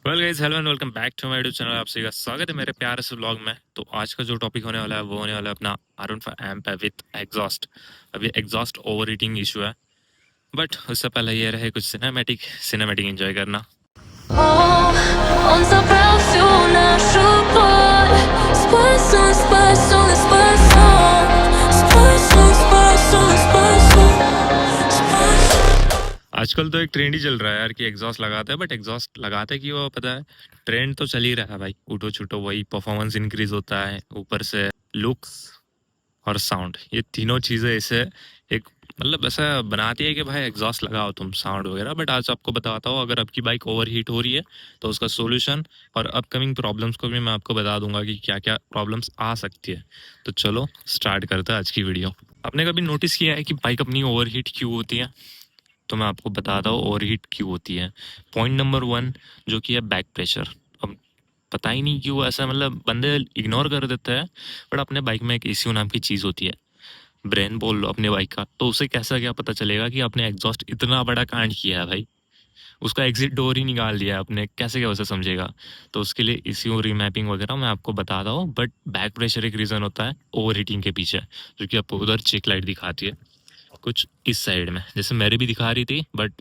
Well guys, hello and welcome back to my YouTube channel. आप सभी का स्वागत है मेरे प्यारे से व्लॉग में। तो आज का जो टॉपिक होने वाला है वो होने वाला है अपना R15 एम्प है विथ एग्जॉस्ट। अभी एग्जॉस्ट ओवर हीटिंग इशू है, बट उससे पहले ये रहे कुछ सिनेमैटिक एंजॉय करना। Он забрал всю нашу боль. Спасу, спасу, спасу. Спасу, спасу, спасу. आजकल तो एक ट्रेंड ही चल रहा है यार कि एग्जॉस्ट लगाते हैं, बट एग्जॉस्ट लगाते क्यों वो पता है? ट्रेंड तो चल ही रहा है भाई, उठो छूटो वही परफॉर्मेंस इंक्रीज होता है, ऊपर से लुक्स और साउंड, ये तीनों चीज़ें ऐसे एक मतलब ऐसा बनाती है कि भाई एग्जॉस्ट लगाओ तुम साउंड वगैरह। बट आज आपको बताता हूँ, अगर आपकी बाइक ओवर हीट हो रही है तो उसका सोल्यूशन और अपकमिंग प्रॉब्लम्स को भी मैं आपको बता दूंगा कि क्या क्या प्रॉब्लम्स आ सकती है। तो चलो स्टार्ट करते हैं आज की वीडियो। आपने कभी नोटिस किया है कि बाइक अपनी ओवर हीट क्यों होती है? तो मैं आपको बताता हूँ ओवर हीट क्यों होती है। पॉइंट नंबर 1 जो कि है बैक प्रेशर। अब पता ही नहीं क्यों ऐसा मतलब बंदे इग्नोर कर देते हैं, बट अपने बाइक में एक ECU नाम की चीज़ होती है, ब्रेन बोल लो अपने बाइक का। तो उसे कैसा क्या पता चलेगा कि आपने एग्जॉस्ट इतना बड़ा कांड किया है भाई, उसका एग्जिट डोर ही निकाल दिया है आपने, कैसे क्या उसे समझेगा? तो उसके लिए ECU रीमैपिंग वगैरह मैं आपको बताता हूँ। बट बैक प्रेशर एक रीज़न होता है ओवर हीटिंग के पीछे, जो कि आपको उधर चेक लाइट दिखाती है कुछ इस साइड में, जैसे मेरी भी दिखा रही थी, बट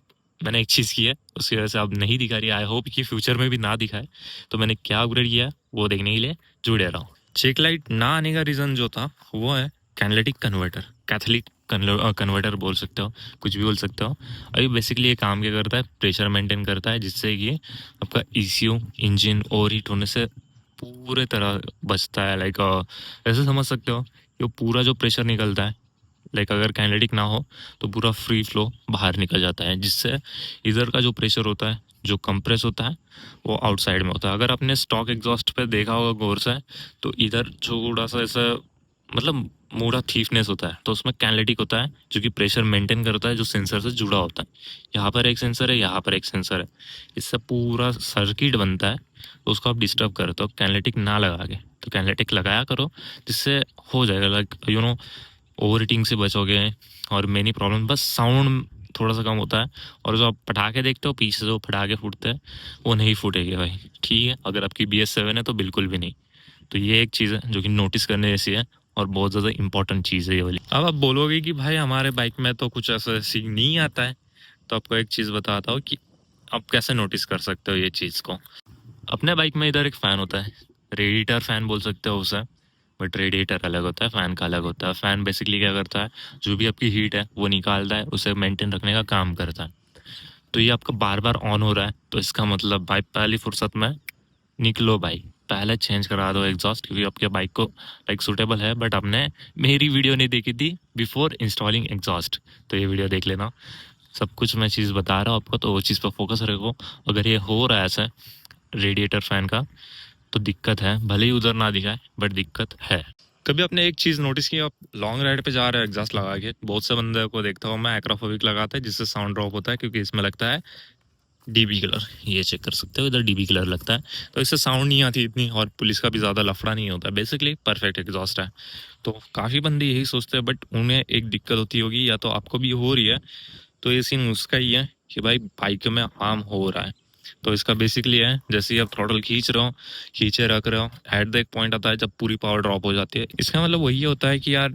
मैंने एक चीज़ की है उसकी वजह से अब नहीं दिखा रही। आई होप कि फ्यूचर में भी ना दिखाए। तो मैंने क्या अपग्रेड किया वो देखने के लिए जुड़े रहो। चेक लाइट ना आने का रीज़न जो था वो है कैथलिटिक कन्वर्टर, कैथलिक कन्वर्टर बोल सकते हो, कुछ भी बोल सकते हो। अभी बेसिकली ये काम क्या करता है, प्रेशर मेंटेन करता है, जिससे कि आपका ECU इंजन ओवर हीट होने से पूरे तरह बचता है। लाइक ऐसे समझ सकते हो कि वो पूरा जो प्रेशर निकलता है, लाइक अगर काइनेटिक ना हो तो पूरा फ्री फ्लो बाहर निकल जाता है, जिससे इधर का जो प्रेशर होता है जो कंप्रेस होता है वो आउटसाइड में होता है। अगर आपने स्टॉक एग्जॉस्ट पे देखा होगा गौर से, तो इधर थोड़ा सा ऐसा मतलब मोड़ा थीफनेस होता है, तो उसमें कैनेटिक होता है जो कि प्रेशर मेंटेन करता है, जो सेंसर से जुड़ा होता है। यहाँ पर एक सेंसर है, यहाँ पर एक सेंसर है, इससे पूरा सर्किट बनता है। तो उसको आप डिस्टर्ब करते हो कैनेटिक ना लगा के, तो कैनेटिक लगाया करो, जिससे हो जाएगा लाइक ओवर हीटिंग से बचोगे। और मेनी प्रॉब्लम बस साउंड थोड़ा सा कम होता है, और जो आप पटाखे देखते हो पीछे जो पटाखे फूटते हैं वो नहीं फूटेंगे भाई, ठीक है? अगर आपकी BS7 है तो बिल्कुल भी नहीं। तो ये एक चीज़ है जो कि नोटिस करने जैसी है, और बहुत ज़्यादा इंपॉर्टेंट चीज़ है ये वाली। अब आप बोलोगे कि भाई हमारे बाइक में तो कुछ ऐसा सीन नहीं आता है, तो आपको एक चीज़ बताता हूँ कि आप कैसे नोटिस कर सकते हो ये चीज़ को। अपने बाइक में इधर एक फ़ैन होता है, रेडिएटर फ़ैन बोल सकते हो उसे, बट रेडिएटर अलग होता है, फ़ैन का अलग होता है। फ़ैन बेसिकली क्या करता है, जो भी आपकी हीट है वो निकालता है, उसे मेंटेन रखने का काम करता है। तो ये आपका बार बार ऑन हो रहा है, तो इसका मतलब भाई पहली फुर्सत में निकलो भाई, पहले चेंज करा दो एग्जॉस्ट, क्योंकि आपके बाइक को लाइक सूटेबल है। बट आपने मेरी वीडियो नहीं देखी थी बिफोर इंस्टॉलिंग एग्जॉस्ट, तो ये वीडियो देख लेना। सब कुछ मैं चीज़ बता रहा हूँ आपको, तो वो चीज़ पर फोकस रखो। अगर ये हो रहा है ऐसा रेडिएटर फ़ैन का, तो दिक्कत है, भले ही उधर ना दिखाए बट दिक्कत है। कभी आपने एक चीज़ नोटिस की, आप लॉन्ग राइड पे जा रहे हो एग्जॉस्ट लगा के, बहुत से बंदे को देखता हूँ मैं एक्रोफोबिक लगाता है, जिससे साउंड ड्रॉप होता है, क्योंकि इसमें लगता है DB कलर। ये चेक कर सकते हो, इधर DB कलर लगता है, तो इससे साउंड नहीं आती इतनी, और पुलिस का भी ज़्यादा लफड़ा नहीं होता, बेसिकली परफेक्ट एग्जॉस्ट है। तो काफ़ी बंदे यही सोचते हैं, बट उन्हें एक दिक्कत होती होगी, या तो आपको भी हो रही है, तो ये सीन उसका ही है कि भाई बाइक में हार्म हो रहा है। तो इसका बेसिकली है, जैसे ही आप थ्रॉटल खींच रहे हो, खींचे रख रहे हो, एट द एक पॉइंट आता है जब पूरी पावर ड्रॉप हो जाती है। इसका मतलब वही होता है कि यार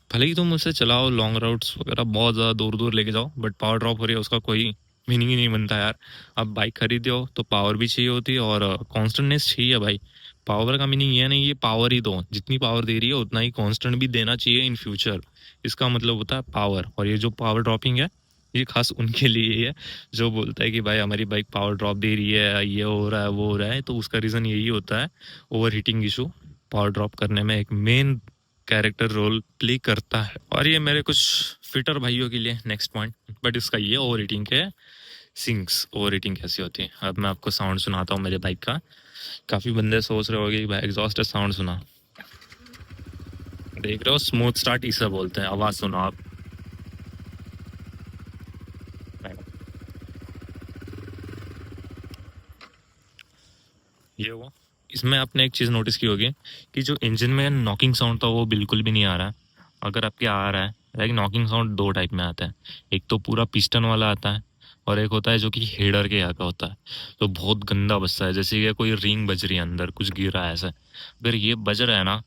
भले ही तुम उसे चलाओ लॉन्ग रूट्स वगैरह बहुत ज़्यादा दूर दूर लेके जाओ, बट पावर ड्रॉप हो रही है उसका कोई मीनिंग ही नहीं बनता यार। अब बाइक खरीदे हो तो पावर भी चाहिए होती है, और कॉन्स्टेंटनेस चाहिए भाई। पावर का मीनिंग ये नहीं, ये पावर ही दो, जितनी पावर दे रही है उतना ही कांस्टेंट भी देना चाहिए इन फ्यूचर। इसका मतलब होता है पावर। और ये जो पावर ड्रॉपिंग है, ये खास उनके लिए ही है जो बोलता है कि भाई हमारी बाइक पावर ड्रॉप दे रही है, ये हो रहा है वो हो रहा है। तो उसका रीज़न यही होता है, over heating issue power drop करने में एक मेन कैरेक्टर रोल प्ले करता है। और ये मेरे कुछ फिटर भाइयों के लिए नेक्स्ट पॉइंट, बट इसका ये ओवर हीटिंग के सिंक्स, ओवर हीटिंग कैसी होती है। अब मैं आपको साउंड सुनाता हूँ मेरे बाइक का। काफ़ी बंदे सोच रहे होंगे कि भाई एग्जॉस्ट साउंड सुना, देख रहे हो स्मूथ स्टार्ट इसे बोलते हैं, आवाज़ सुनो आप। ये हुआ। इसमें आपने एक चीज़ नोटिस की होगी कि जो इंजन में नॉकिंग साउंड था वो बिल्कुल भी नहीं आ रहा है। अगर आपके आ रहा है, लाइक नॉकिंग साउंड दो टाइप में आता है, एक तो पूरा पिस्टन वाला आता है, और एक होता है जो कि हेडर के यहाँ का होता है, तो बहुत गंदा बजता है, जैसे कि कोई रिंग बज रही है अंदर, कुछ गिर रहा है ऐसा। अगर ये बज रहा है ना,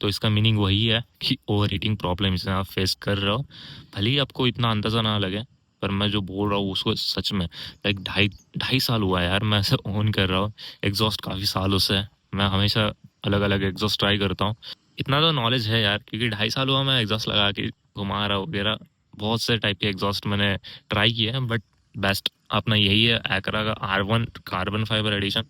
तो इसका मीनिंग वही है कि ओवर हीटिंग प्रॉब्लम इसे आप फेस कर रहे हो। भले ही आपको इतना अंदाज़ा ना लगे, पर मैं जो बोल रहा हूँ उसको सच में, लाइक ढाई ढाई साल हुआ है यार मैं ऐसे ऑन कर रहा हूँ एग्जॉस्ट काफ़ी सालों से। मैं हमेशा अलग अलग एग्जॉस्ट ट्राई करता हूँ। इतना तो नॉलेज है यार, क्योंकि 2.5 साल हुआ मैं एग्जॉस्ट लगा के घुमा रहा वगैरह। बहुत से टाइप के एग्जॉस्ट मैंने ट्राई किए हैं, बट बेस्ट अपना यही है, एकरा का R1 कार्बन फाइबर एडिशन।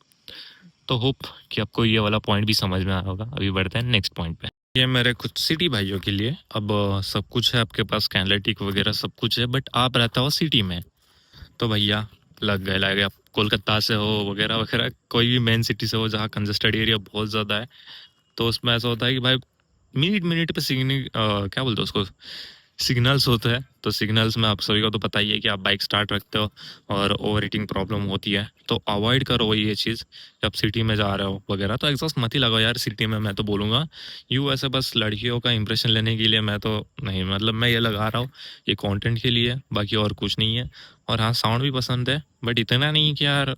तो होप कि आपको ये वाला पॉइंट भी समझ में आया होगा। अभी बढ़ते हैं नेक्स्ट पॉइंट पे। ये मेरे कुछ सिटी भाइयों के लिए। अब सब कुछ है आपके पास, कैनलेटिक वगैरह सब कुछ है, बट आप रहता हो सिटी में, तो भैया लग गया आप कोलकाता से हो वगैरह वगैरह, कोई भी मेन सिटी से हो जहाँ कंजेस्टेड एरिया बहुत ज़्यादा है, तो उसमें ऐसा होता है कि भाई मिनट मिनट पे सिग्नल, क्या बोलते हैं उसको, सिग्नल्स होते हैं। तो सिग्नल्स में आप सभी को तो पता ही है कि आप बाइक स्टार्ट रखते हो और ओवर हीटिंग प्रॉब्लम होती है, तो अवॉइड करो ये चीज़। जब सिटी में जा रहे हो वगैरह तो एग्जॉस्ट मत ही लगाओ यार सिटी में, मैं तो बोलूँगा। यूँ ऐसे बस लड़कियों का इंप्रेशन लेने के लिए मैं तो नहीं, मतलब मैं ये लगा रहा हूँ, ये कंटेंट के लिए, बाकी और कुछ नहीं है। और हाँ, साउंड भी पसंद है, बट इतना नहीं कि यार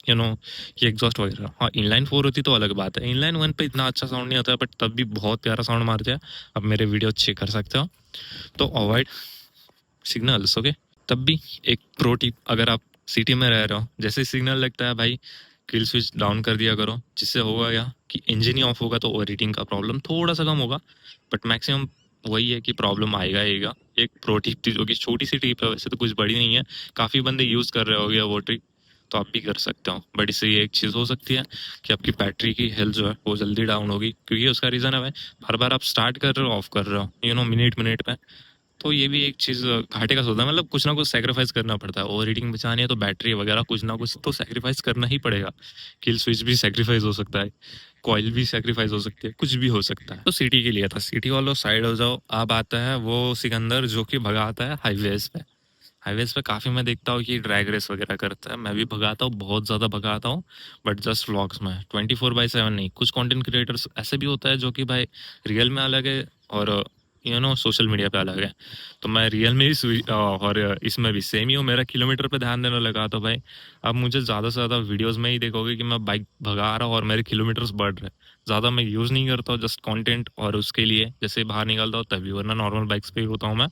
यू नो कि एग्जॉस्ट वगैरह। हाँ, इनलाइन 4 होती तो अलग बात है, इनलाइन 1 पे इतना अच्छा साउंड नहीं होता है, बट तब भी बहुत प्यारा साउंड मारते हैं। आप मेरे वीडियो चेक कर सकते हो। तो अवॉइड सिग्नल्स, ओके। तब भी एक प्रो टिप, अगर आप सिटी में रह रहे हो, जैसे सिग्नल लगता है भाई किल स्विच डाउन कर दिया करो, जिससे होगा क्या कि इंजन ही ऑफ होगा तो ओवर हीटिंग का प्रॉब्लम थोड़ा सा कम होगा, बट मैक्सिमम वही है कि प्रॉब्लम आएगा। एक प्रो टिप थी जो कि छोटी सी टिप है, वैसे तो कुछ बड़ी नहीं है, काफ़ी बंदे यूज़ कर रहे होगे वो ट्रिक, तो आप भी कर सकते हो। बट इससे ये एक चीज़ हो सकती है कि आपकी बैटरी की हेल्थ जो है वो जल्दी डाउन होगी, क्योंकि उसका रीज़न है भाई हर बार आप स्टार्ट कर रहे हो ऑफ कर रहे हो मिनट मिनट पे। तो ये भी एक चीज़ घाटे का सौदा है, मतलब कुछ ना कुछ सैक्रिफाइस करना पड़ता है। ओवर हीटिंग बचानी है तो बैटरी वगैरह कुछ ना कुछ तो सैक्रिफाइस करना ही पड़ेगा। किल स्विच भी सैक्रिफाइस हो सकता है, कॉइल भी सैक्रिफाइस हो सकती है, कुछ भी हो सकता है। तो सिटी के लिए था, सिटी वालों साइड हो जाओ। अब आता है वो सिकंदर जो कि भगाता है हाईवेज पे। हाईवेज पे काफ़ी मैं देखता हूँ कि ड्रैग रेस वगैरह करता है, मैं भी भगाता हूँ, बहुत ज़्यादा भगाता हूँ, बट जस्ट व्लॉग्स में, 24/7 नहीं। कुछ कंटेंट क्रिएटर्स ऐसे भी होता है जो कि भाई रियल में अलग है और सोशल मीडिया पे अलग है। तो मैं रियल में और इसमें भी सेम ही हूँ, मेरा किलोमीटर पे ध्यान देने लगा। तो भाई अब मुझे ज़्यादा से ज़्यादा वीडियोस में ही देखोगे कि मैं बाइक भगा रहा हूँ और मेरे किलोमीटर्स बढ़ रहे हैं। ज़्यादा मैं यूज़ नहीं करता हूँ, जस्ट कंटेंट और उसके लिए जैसे बाहर निकलता हूँ तभी, वरना नॉर्मल बाइक्स पे ही होता हूँ मैं।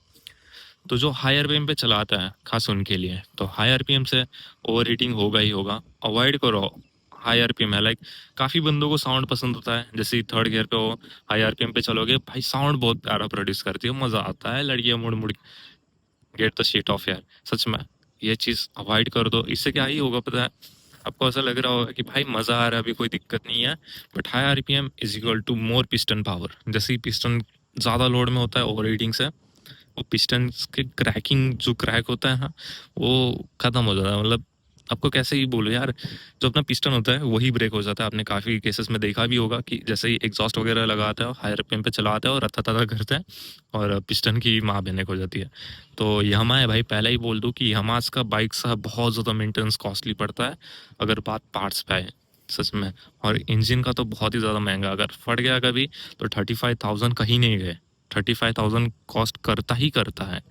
तो जो हाई आरपीएम पे चलाता है खास उनके लिए, तो हाई आरपीएम से ओवर हीटिंग होगा ही होगा। अवॉइड करो हाई आरपीएम है, लाइक काफ़ी बंदों को साउंड पसंद होता है, जैसे थर्ड गियर पे हो, हाई आरपीएम पे चलोगे भाई साउंड बहुत प्यारा प्रोड्यूस करती है, मज़ा आता है, लड़कियाँ मुड़ मुड़ गेट द शीट ऑफ यार, सच में। ये चीज़ अवॉइड कर दो, इससे क्या ही होगा पता है आपको, ऐसा लग रहा होगा कि भाई मज़ा आ रहा है, अभी कोई दिक्कत नहीं है, but high RPM is equal to more piston power. जैसे ही पिस्टन ज़्यादा लोड में होता है ओवर हीटिंग से, वो पिस्टन के क्रैकिंग जो क्रैक होता है ना, वो ख़त्म हो जाता है। मतलब आपको कैसे ही बोलो यार, जो अपना पिस्टन होता है वही ब्रेक हो जाता है। आपने काफ़ी केसेस में देखा भी होगा कि जैसे ही एग्जॉस्ट वगैरह लगाते हैं, हायर पिन पे चलाते हैं और रत्ता तता करते हैं और पिस्टन की माँ बहनेक हो जाती है। तो यामा है भाई, पहले ही बोल दूँ कि यामास का बाइक सा बहुत ज़्यादा मेंटेनेंस कॉस्टली पड़ता है अगर बात पार्ट्स पे आए, सच में। और इंजन का तो बहुत ही ज़्यादा महंगा, अगर फट गया कभी तो 35,000 कहीं नहीं गए, 35,000 कॉस्ट करता ही करता है।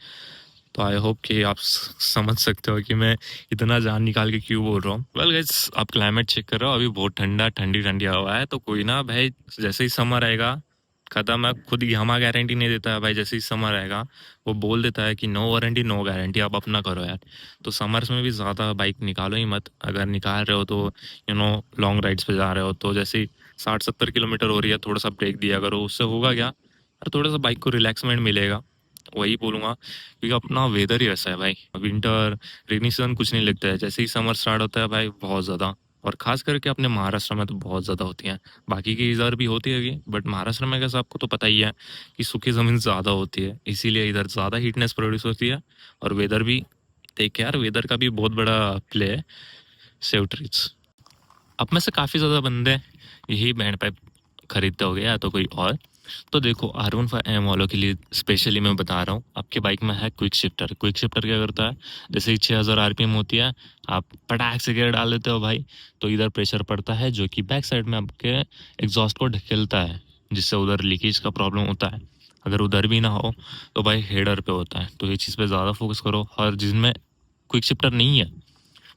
तो आई होप कि आप समझ सकते हो कि मैं इतना जान निकाल के क्यों बोल रहा हूँ। वेल गाइस, आप क्लाइमेट चेक कर रहे हो, अभी बहुत ठंडा ठंडी ठंडी हवा है, तो कोई ना भाई, जैसे ही समर आएगा खत्म है। खुद यामा गारंटी नहीं देता है भाई, जैसे ही समर आएगा वो बोल देता है कि नो वारंटी नो गारंटी, आप अपना करो यार। तो समर्स में भी ज़्यादा बाइक निकालो ही मत, अगर निकाल रहे हो तो लॉन्ग राइड्स पे जा रहे हो, तो जैसे 60-70 किलोमीटर हो रही है, थोड़ा सा ब्रेक दिया करो, उससे होगा क्या, और थोड़ा सा बाइक को रिलैक्समेंट मिलेगा। वही बोलूँगा, क्योंकि अपना वेदर ही ऐसा है भाई, विंटर रेनी सीजन कुछ नहीं लगता है, जैसे ही समर स्टार्ट होता है भाई बहुत ज़्यादा। और खास करके अपने महाराष्ट्र में तो बहुत ज़्यादा होती हैं, बाकी के इधर भी होती है, बट महाराष्ट्र में कैसे आपको तो पता ही है कि सूखी ज़मीन ज़्यादा होती है, इसीलिए इधर ज़्यादा हीटनेस प्रोड्यूस होती है। और वेदर भी देख यार, वेदर का भी बहुत बड़ा प्ले है। सेव ट्रीज, अब में से काफ़ी ज़्यादा बंदे यही बैंड पाइप खरीदते हो गए या तो कोई और। तो देखो R15M वालों के लिए स्पेशली मैं बता रहा हूँ, आपके बाइक में है क्विक शिफ्टर। क्विक शिफ्टर क्या करता है, जैसे ही 6000 RPM होती है, आप पटाख से गियर डाल देते हो भाई, तो इधर प्रेशर पड़ता है जो कि बैक साइड में आपके एग्जॉस्ट को ढकेलता है, जिससे उधर लीकेज का प्रॉब्लम होता है। अगर उधर भी ना हो तो भाई हेडर पे होता है, तो ये चीज़ पे ज़्यादा फोकस करो। और जिसमें क्विक शिफ्टर नहीं है,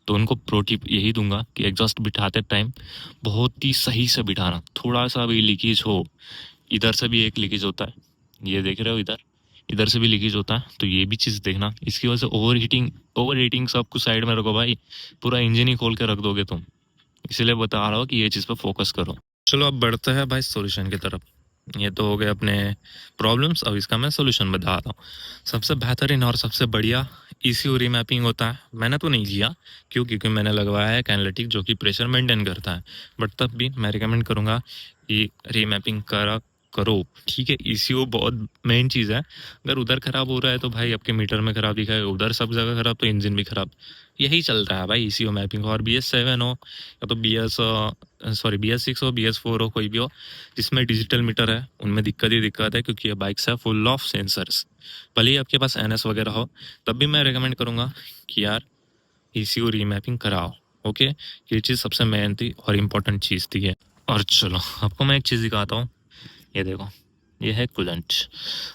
तो उनको प्रो टिप यही दूंगा कि एग्जॉस्ट बिठाते टाइम बहुत ही सही से बिठाना। थोड़ा सा भी लीकेज हो, इधर से भी एक लीकेज होता है, ये देख रहे हो, इधर इधर से भी लीकेज होता है, तो ये भी चीज़ देखना। इसकी वजह से ओवर हीटिंग सब कुछ साइड में रखो भाई, पूरा इंजन ही खोल के रख दोगे तुम। इसलिए बता रहा हूँ कि ये चीज़ पे फोकस करो। चलो अब बढ़ते हैं भाई सॉल्यूशन की तरफ। ये तो हो गए अपने प्रॉब्लम्स, अब इसका मैं सॉल्यूशन बता रहा हूँ। सबसे बेहतरीन और सबसे बढ़िया ECU रीमैपिंग होता है। मैंने तो नहीं किया, क्योंकि मैंने लगवाया है कैनलिटिक जो कि प्रेशर मेंटेन करता है, बट तब भी मैं रिकमेंड करूँगा कि रीमैपिंग करो। ठीक है, ECU बहुत मेन चीज़ है। अगर उधर ख़राब हो रहा है तो भाई आपके मीटर में ख़राब दिखाएगा, उधर सब जगह ख़राब तो इंजन भी ख़राब। यही चल रहा है भाई ECU मैपिंग। और BS7 हो या तो BS6 हो, BS4 हो, कोई भी हो जिसमें डिजिटल मीटर है, उनमें दिक्कत ही दिक्कत है, क्योंकि ये बाइक्स है फुल ऑफ सेंसर्स। भले ही आपके पास NS वगैरह हो, तब भी मैं रिकमेंड करूँगा कि यार ECU रीमैपिंग कराओ। ओके, ये चीज़ सबसे मेन थी और इम्पोर्टेंट चीज़ थी ये। और चलो आपको मैं एक चीज़ दिखाता हूँ, ये देखो, ये है कूलेंट।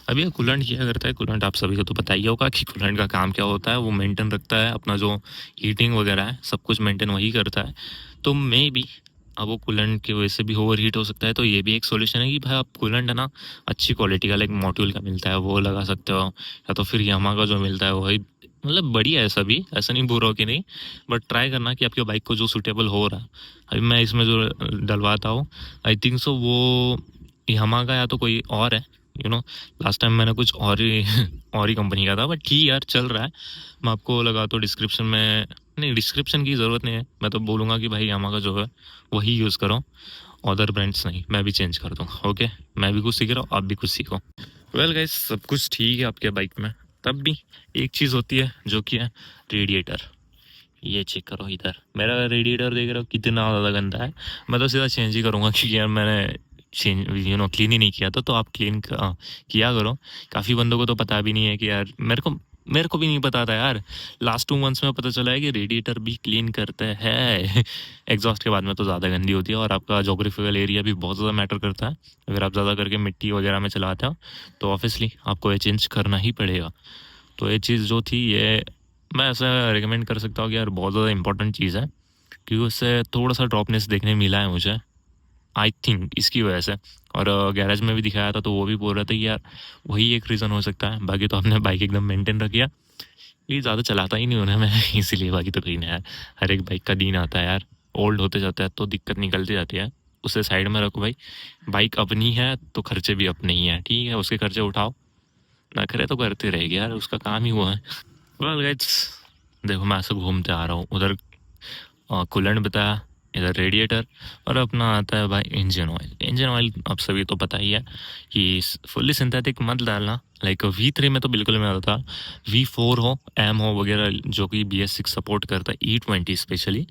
अब ये कूलेंट क्या करता है, कूलेंट आप सभी को तो पता ही होगा कि कूलेंट का काम क्या होता है। वो मेंटेन रखता है अपना जो हीटिंग वगैरह है, सब कुछ मेंटेन वही करता है। तो मे बी अब वो कूलेंट की वजह से भी ओवर हीट हो सकता है, तो ये भी एक सोल्यूशन है कि भाई आप कूलेंट है ना अच्छी क्वालिटी का, लाइक मॉड्यूल का मिलता है वो लगा सकते हो, या तो फिर यामा का जो मिलता है वही, मतलब बढ़िया है सभी, ऐसा नहीं बुरा हो कि नहीं, बट ट्राई करना कि आपके बाइक को जो सूटेबल हो रहा है। अभी मैं इसमें जो डलवाता हूँ, आई थिंक सो वो यामा का या तो कोई और है, लास्ट टाइम मैंने कुछ और ही और ही कंपनी का था, बट ठीक यार चल रहा है। मैं आपको लगा तो डिस्क्रिप्शन में, नहीं डिस्क्रिप्शन की ज़रूरत नहीं है, मैं तो बोलूँगा कि भाई यामा का जो है वही यूज़ करो, अदर ब्रांड्स नहीं। मैं भी चेंज कर दूँगा। ओके, मैं भी कुछ सीख रहा हूँ, आप भी कुछ सीखो। वेल गाइस, सब कुछ ठीक है आपके बाइक में, तब भी एक चीज़ होती है जो कि है रेडिएटर। ये चेक करो, इधर मेरा रेडिएटर देख रहे हो कितना ज़्यादा गंदा है। मैं तो सीधा चेंज ही करूँगा, क्योंकि यार मैंने चेंज क्लीन ही नहीं किया था। तो आप क्लीन किया करो। काफ़ी बंदों को तो पता भी नहीं है कि यार, मेरे को भी नहीं पता था यार। लास्ट 2 मंथ्स में पता चला है कि रेडिएटर भी क्लीन करते हैं। एग्जॉस्ट के बाद में तो ज़्यादा गंदी होती है, और आपका जोग्राफिकल एरिया भी बहुत ज़्यादा मैटर करता है। अगर आप ज़्यादा करके मिट्टी वगैरह में चलाते हो तो ऑब्वियसली आपको ये चेंज करना ही पड़ेगा। तो ये चीज़ जो थी, ये मैं ऐसा रिकमेंड कर सकता हूँ कि यार बहुत ज़्यादा इंपॉर्टेंट चीज़ है, क्योंकि उससे थोड़ा सा ड्रॉपनेस देखने मिला है मुझे, आई थिंक इसकी वजह से। और गैरेज में भी दिखाया था तो वो भी बोल रहे थे कि यार वही एक रीज़न हो सकता है। बाकी तो हमने बाइक एकदम मेंटेन रखिया, ये ज़्यादा चलाता ही नहीं उन्हें मैं इसीलिए। बाकी तो कहीं ना यार, हर एक बाइक का दिन आता है यार, ओल्ड होते जाता है तो दिक्कत निकलती जाती है। उसे साइड में रखो भाई, बाइक अपनी है तो खर्चे भी अपने ही हैं, ठीक है, उसके खर्चे उठाओ, ना करे तो करते रहेगी यार, उसका काम ही वो है। वेल गाइस, देखो मैं ऐसे घूमते आ रहा हूँ, उधर कूलेंट बताया, इधर रेडिएटर, और अपना आता है भाई इंजन ऑयल। इंजन ऑयल आप सभी तो पता ही है कि फुल्ली सिंथेटिक मत डालना। लाइक V3 में तो बिल्कुल मैं डालता, V4 हो, M हो वगैरह, जो कि BS6 सपोर्ट करता है, E20 स्पेशली,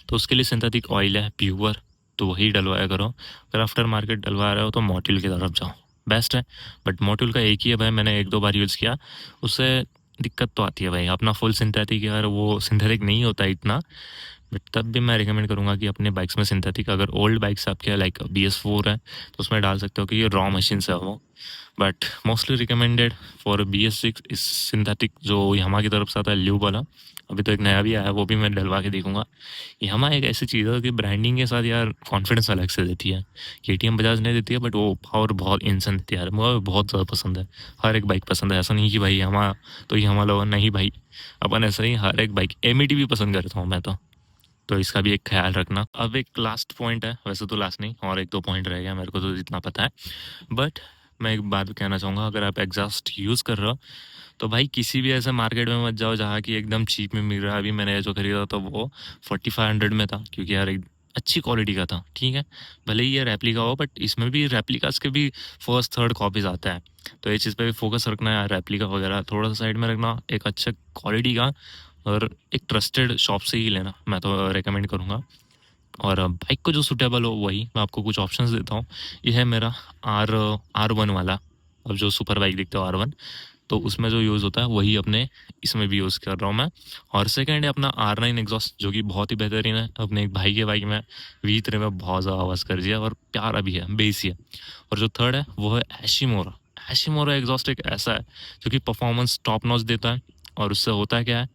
तो उसके लिए सिंथेटिक ऑयल है प्योर, तो वही डलवाया करो। अगर आफ्टर मार्केट डलवा रहे हो तो मोटिल की तरफ जाओ, बेस्ट है। बट मोटिल का एक ही है भाई, मैंने 1-2 बार यूज़ किया, उससे दिक्कत तो आती है भाई। अपना फुल सिंथेटिक यार, वो सिंथेटिक नहीं होता इतना, बट तब भी मैं रिकमेंड करूँगा कि अपने बाइक्स में सिंथेटिक, अगर ओल्ड बाइक्स आपके लाइक BS4 है तो उसमें डाल सकते हो कि ये रॉ मशीन से हो, but mostly recommended for BS6 इस सिंथेटिक जो यामा की तरफ से आता है, ल्यूब वाला। अभी तो एक नया भी आया है, वो भी मैं डलवा के देखूंगा। यामा एक ऐसी चीज़ है कि ब्रांडिंग के साथ यार कॉन्फिडेंस अलग से देती है। KTM बजाज नहीं देती है, बट वो पावर बहुत इंसान देती है यार, मुझे बहुत ज़्यादा पसंद है। हर एक बाइक पसंद है, ऐसा नहीं कि भाई यामा तो यामा लो, नहीं भाई, अपन ऐसा ही हर एक बाइक, MET भी पसंद करता हूँ मैं तो इसका भी एक ख्याल रखना। अब एक लास्ट पॉइंट है, वैसे तो लास्ट नहीं, और 1-2 पॉइंट रह गया मेरे को तो जितना पता है, बट मैं एक बात कहना चाहूँगा। अगर आप एग्जॉस्ट यूज़ कर रहे हो तो भाई किसी भी ऐसे मार्केट में मत जाओ जहाँ की एकदम चीप में मिल रहा है। अभी मैंने जो खरीदा था वो 4500 में था, क्योंकि यार एक अच्छी क्वालिटी का था, ठीक है। भले ही ये रेप्लिका हो, बट इसमें भी रेप्लिकास के भी फर्स्ट थर्ड कॉपीज आता है, तो ये चीज़ पे भी फोकस रखना है यार। रेप्लिका वगैरह थोड़ा सा साइड में रखना, एक अच्छा क्वालिटी का और एक ट्रस्टेड शॉप से ही लेना, मैं तो रेकमेंड करूँगा। और बाइक को जो सूटेबल हो वही, मैं आपको कुछ ऑप्शंस देता हूँ। ये है मेरा R1 वाला, अब जो सुपर बाइक दिखता है R1, तो उसमें जो यूज़ होता है वही अपने इसमें भी यूज़ कर रहा हूँ मैं। और सेकंड है अपना R9 एग्जॉस्ट, जो कि बहुत ही बेहतरीन है। अपने एक भाई के बाइक में V3 में बहुत ज़्यादा आवाज़ कर दिया और प्यारा भी है, बेसी है। और जो थर्ड है वो है एशिमोरा। एशिमोरा एग्जॉस्ट एक ऐसा है जो कि परफॉर्मेंस टॉप नॉच देता है, और उससे होता है क्या है,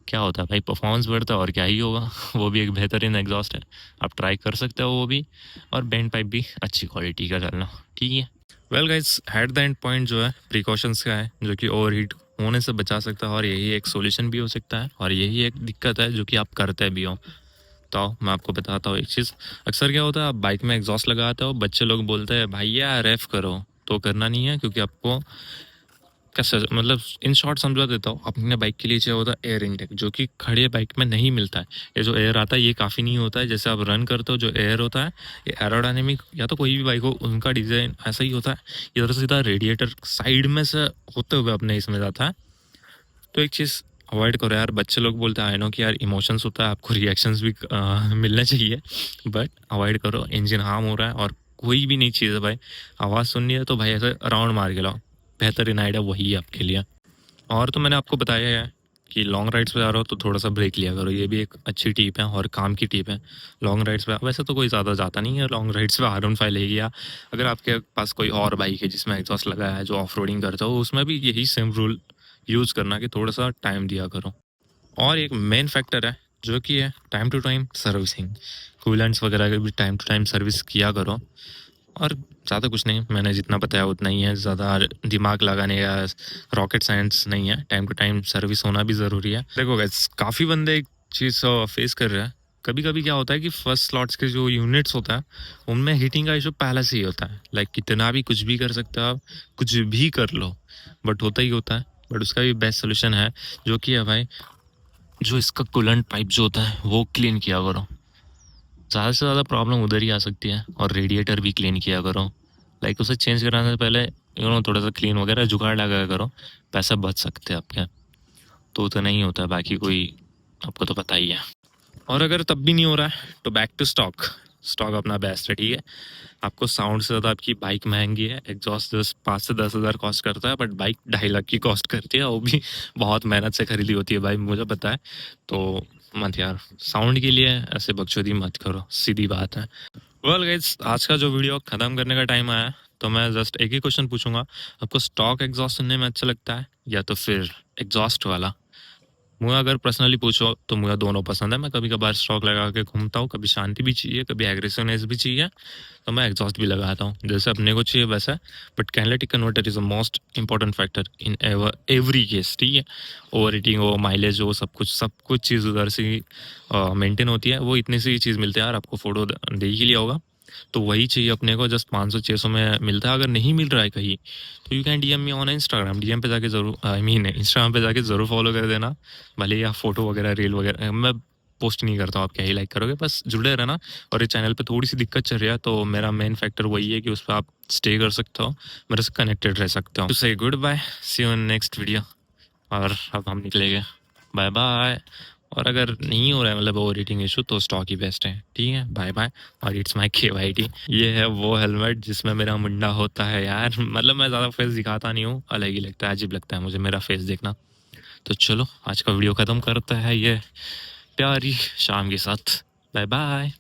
क्या होता है भाई, परफॉर्मेंस बढ़ता है और क्या ही होगा। वो भी एक बेहतरीन एग्जॉस्ट है, आप ट्राई कर सकते हो वो भी। और बैंड पाइप भी अच्छी क्वालिटी का डालना, ठीक है। Well guys, at the end point जो है प्रिकॉशंस का है, जो कि ओवरहीट होने से बचा सकता है, और यही एक सॉल्यूशन भी हो सकता है, और यही एक दिक्कत है जो कि आप करते भी हो। तो मैं आपको बताता हूँ एक चीज़। अक्सर क्या होता है, आप बाइक में एग्जॉस्ट लगाते हो, बच्चे लोग बोलते हैं भैया रेफ करो, तो करना नहीं है, क्योंकि आपको कैसे, मतलब इन शॉर्ट समझा देता हूँ, अपने बाइक के लिए चाहिए होता है एयर इनटेक, जो कि खड़े बाइक में नहीं मिलता है। ये जो एयर आता है ये काफ़ी नहीं होता है। जैसे आप रन करते हो, जो एयर होता है ये एरोडायनेमिक, या तो कोई भी बाइक हो उनका डिज़ाइन ऐसा ही होता है, इधर से सीधा रेडिएटर साइड में से होते हुए अपने इसमें जाता है। तो एक चीज़ अवॉइड करो यार। बच्चे लोग बोलते हैं आई नो कि यार इमोशंस होता है, आपको रिएक्शंस भी मिलने चाहिए, बट अवॉइड करो। इंजन हार्म हो रहा है, और कोई भी नई चीज़ है भाई, आवाज़ सुननी है तो भाई ऐसे राउंड मार के लाओ, बेहतरीन आइडिया वही है आपके लिए। और तो मैंने आपको बताया है कि लॉन्ग राइड्स पे जा रहे हो तो थोड़ा सा ब्रेक लिया करो, ये भी एक अच्छी टिप है और काम की टिप है। लॉन्ग राइड्स पे वैसे तो कोई ज़्यादा जाता नहीं है लॉन्ग राइड्स पे, R15 ले गया। अगर आपके पास कोई और बाइक है जिसमें एग्जॉस्ट लगा है, जो ऑफ रोडिंग करता हो, उसमें भी यही सेम रूल यूज़ करना कि थोड़ा सा टाइम दिया करो। और एक मेन फैक्टर है जो कि है time to time servicing, coolants वगैरह की भी टाइम टू टाइम सर्विस किया करो। और ज़्यादा कुछ नहीं, मैंने जितना बताया उतना ही है, ज़्यादा दिमाग लगाने या रॉकेट साइंस नहीं है। टाइम टू टाइम सर्विस होना भी ज़रूरी है। देखो गाइस, काफ़ी बंदे एक चीज़ फेस कर रहे हैं। कभी कभी क्या होता है कि फर्स्ट स्लॉट्स के जो यूनिट्स होता है उनमें हीटिंग का इशू पहले से ही होता है। लाइक कितना भी कुछ भी कर सकते हो आप, कुछ भी कर लो, बट होता ही होता है। बट उसका भी बेस्ट सोल्यूशन है, जो कि है भाई, जो इसका कूलेंट पाइप जो होता है वो क्लीन किया करो। ज़्यादा से ज़्यादा प्रॉब्लम उधर ही आ सकती है। और रेडिएटर भी क्लीन किया करो, लाइक उसे चेंज कराने से पहले थोड़ा सा क्लीन वगैरह जुगाड़ लगा करो, पैसा बच सकते हैं आपके। तो उतना नहीं होता है, बाकी कोई आपको तो पता ही है। और अगर तब भी नहीं हो रहा है तो बैक टू स्टॉक। स्टॉक अपना बेस्ट है, ठीक है। आपको साउंड से ज़्यादा आपकी बाइक महंगी है, एग्जॉस्ट 5 से 10 हज़ार कॉस्ट करता है, बट बाइक 2.5 लाख की कॉस्ट करती है, वो भी बहुत मेहनत से खरीदी होती है भाई, मुझे पता है। तो मत यार, साउंड के लिए ऐसे बकचोदी मत करो, सीधी बात है। वेल गाइस, आज का जो वीडियो ख़त्म करने का टाइम आया है, तो मैं जस्ट एक ही क्वेश्चन पूछूंगा, आपको स्टॉक एग्जॉस्ट सुनने में अच्छा लगता है या तो फिर एग्जॉस्ट वाला? मुझे अगर पर्सनली पूछो तो मुझे दोनों पसंद है। मैं कभी कभार स्टॉक लगा के घूमता हूँ, कभी शांति भी चाहिए, कभी एग्रेसिवनेस भी चाहिए, तो मैं एग्जॉस्ट भी लगाता हूँ, जैसे अपने को चाहिए वैसा। But catalytic converter is the most important factor in every case, ठीक है। ओवर हीटिंग हो, माइलेज हो, सब कुछ चीज़ उधर से ही मेंटेन होती है। वो इतनी सी चीज़ मिलती है यार, आपको फोटो दे ही लिया होगा, तो वही चाहिए अपने को। जस्ट 500-600 में मिलता है। अगर नहीं मिल रहा है कहीं, तो you can DM me on Instagram. DM पे जाके ज़रूर, आई मीन इंस्टाग्राम पे जाके ज़रूर फॉलो कर देना। भले या फोटो वगैरह, रील वगैरह मैं पोस्ट नहीं करता हूँ, आप क्या ही लाइक करोगे, बस जुड़े रहना। और इस चैनल पे थोड़ी सी दिक्कत चल रही है, तो मेरा मेन फैक्टर वही है कि उस पर आप स्टे कर सकते हो, मेरे से कनेक्टेड रह सकते हो। To say good bye, see you in next video. और अब हम निकलेंगे, बाय बाय। और अगर नहीं हो रहा है, मतलब ओवर हीटिंग इशू, तो स्टॉक ही बेस्ट है, ठीक है। Bye bye. और इट्स माय KYT। ये है वो हेलमेट जिसमें मेरा मुंडा होता है यार, मतलब मैं ज़्यादा फेस दिखाता नहीं हूँ, अलग ही लगता है, अजीब लगता है मुझे मेरा फेस देखना। तो चलो आज का वीडियो ख़त्म करता है ये प्यारी शाम के साथ। Bye bye.